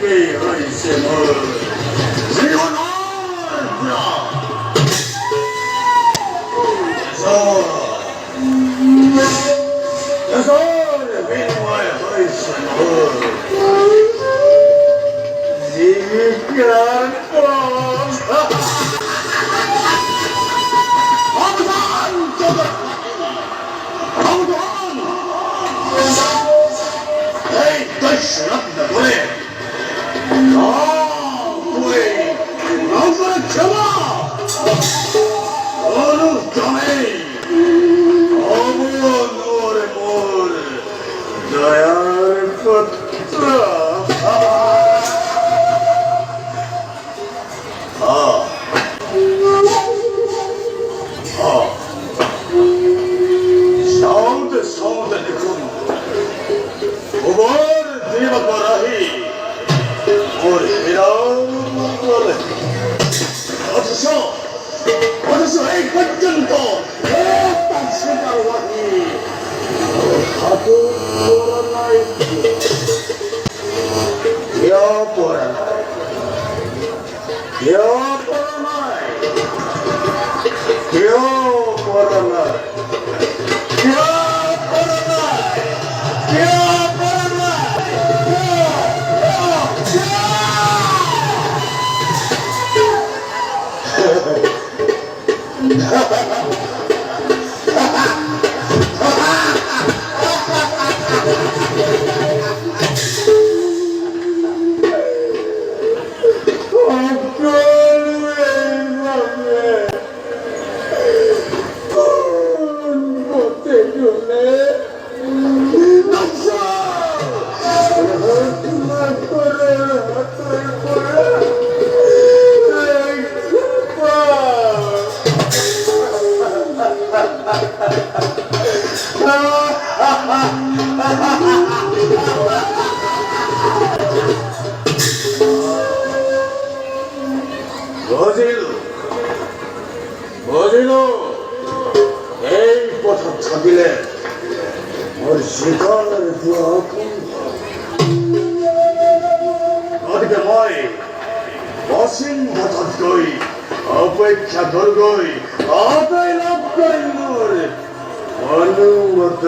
একেই হয়েছে মোর জীবন বিনিময় হয়েছে মোর জীবিকার এই দৈশ্যরত্ন বলে ক্ষমা অনুক্রমে অবনোর মোর দয়ার পত্র সৌদ সৌদ দেখুন ওবর দেব করাহি ওর বলে অথচ এই পর্যন্ত সেটার ওয়াহি হাতে নাই কেউ পড়ে নাই কেউ পড়ে নাই কেউ পড়ে নাই বুঝিল এই কথা থাকিলে ওর শিকার গতিকে মই অসীম হঠাৎ গই অপেক্ষা করগই অতই লাভ করি মোর অনুমত